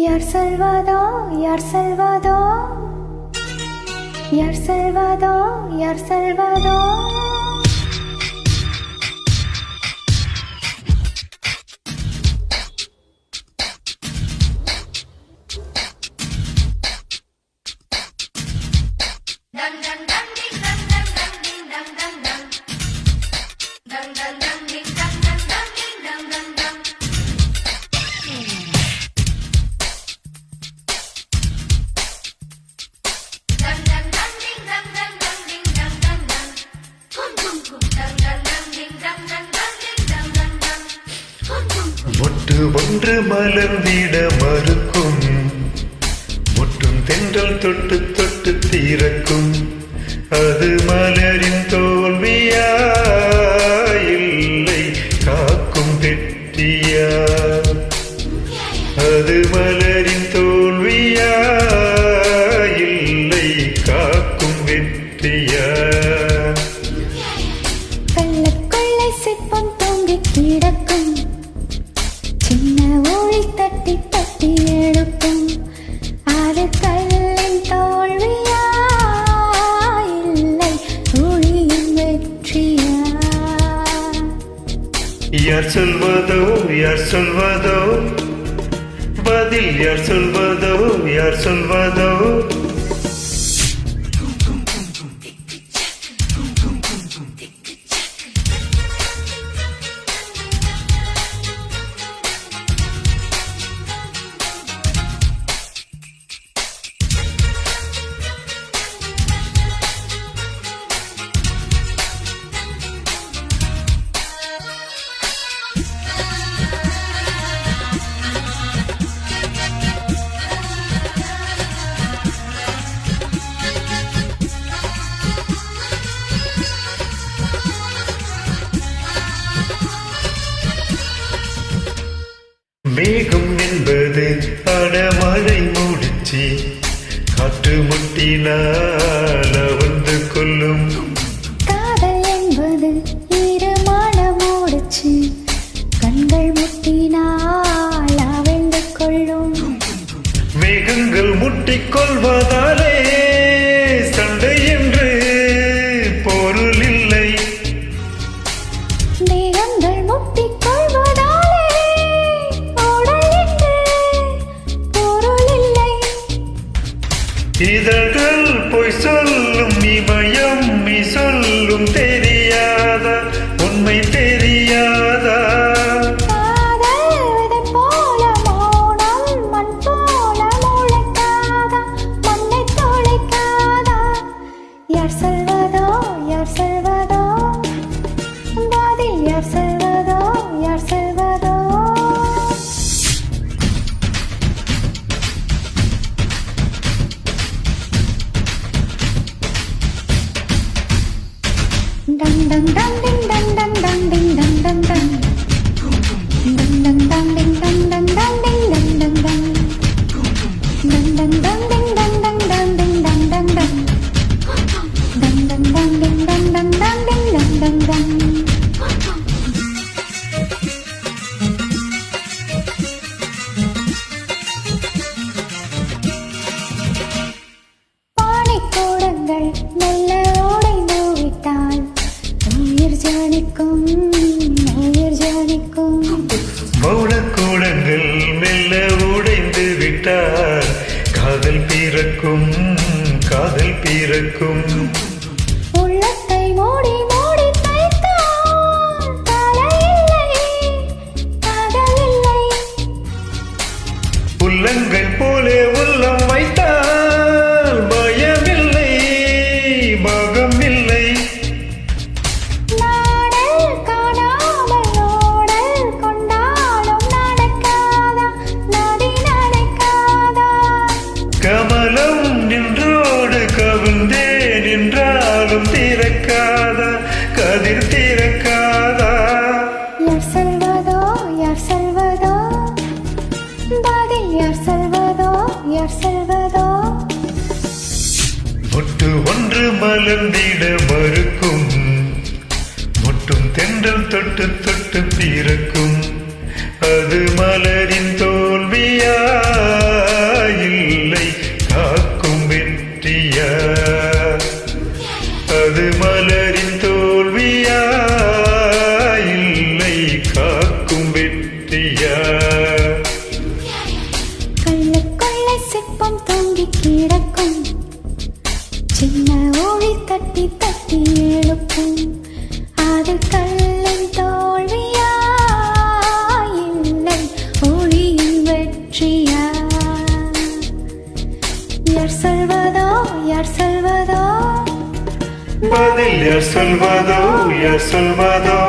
யார் சொல்வதோ யார் சொல்வதோ யார் சொல்வதோ யார் சொல்வதோ மொட்டு ஒன்று மலர்ந்திட மறுக்கும், மொட்டும் தென்றல் தொட்டு தொட்டு தீரக்கும். அது மலரின் தோல்வியா இல்லை காக்கும் வெற்றியா? அது மலரின் தோல்வியா இல்லை காக்கும் வெற்றியா? கள்ளக்கொள்ளை சிற்பம் தூங்கி கிடக்கும், சின்ன ஒளி தட்டி தட்டி எடுக்கும். அது கல்லின் தோல்வியா இல்லை ஒளியின் வெற்றியா? யார் சொல்வதோ யார் சொல்வதோ பதில் யார் சொல்வதோ யார் சொல்வதோ? மேகம் என்பது அடமழை முடிச்சு, காற்று முட்டினால் வந்து கொல்லும். காதல் என்பது ஈரமான மூடிச்சு, கண்கள் முட்டினால் அவழ்ந்து கொள்ளும். மேகங்கள் முட்டிக்கொள்வதாலே சண்டை என்று பொருள் இல்லை. மேகங்கள் முட்டிக்கொள்வதாலே இதழ்கள் பொய் சொல்லும், இமயம் நீ சொல்லும் தெரியாதா? உண்மை தெரியாதா? போல மௌனம் மண் போல முளைக்காதா? மண்ணை தொலைக்காதா? யார் சொல்வதோ யார் சொல்வதோ பதில் யார் சொல்வதோ யார் சொல்வதோ? Dang dang dang ding dang dang dang ding dang dang dang dang dang dang ding dang dang dang ding dang dang dang dang dang dang ding dang dang dang ding dang dang dang dang dang dang ding dang dang dang ding dang dang dang. பானைக்கூடங்கள் மெல்ல உடைந்து விட்டால் உயிர் ஜானிக்கும் உயிர் ஜானிக்கும். மௌனக்கூடங்கள் மெல்ல உடைந்து விட்டால் காதல் பிறக்கும் காதல் பிறக்கும். உள்ளத்தை மூடி மூடி தைத்தால் தலை இல்லை காதல் இல்லை. உள்ளங்கள் போலே உள்ளம் வைத்தால் பயமில்லை பாகம் இல்லை. நாடல் காணாமல் ஓடல் கொண்டாலும் நடக்காதா? நதி நடக்காதா? கமலம் நின்றோடு கவிழ்ந்தே நின்றாலும் திறக்காதா? கதிர் திறக்காதா? யார் சொல்வதோ யார் சொல்வதோ பதில் யார் சொல்வதோ யார் சொல்வதோ? மொட்டு ஒன்று மலர்ந்திட மறுக்கும், மொட்டும் தென்றல் தொட்டு தொட்டு பிறக்கும். அது மலரின் தோல்வியா இருக்கும் அது கல்லின் தோல்வியா இல்லை ஒளியின் வெற்றியா யார் சொல்வதோ யார் சொல்வதோ பதில் யார் சொல்வதோ யார் சொல்வதோ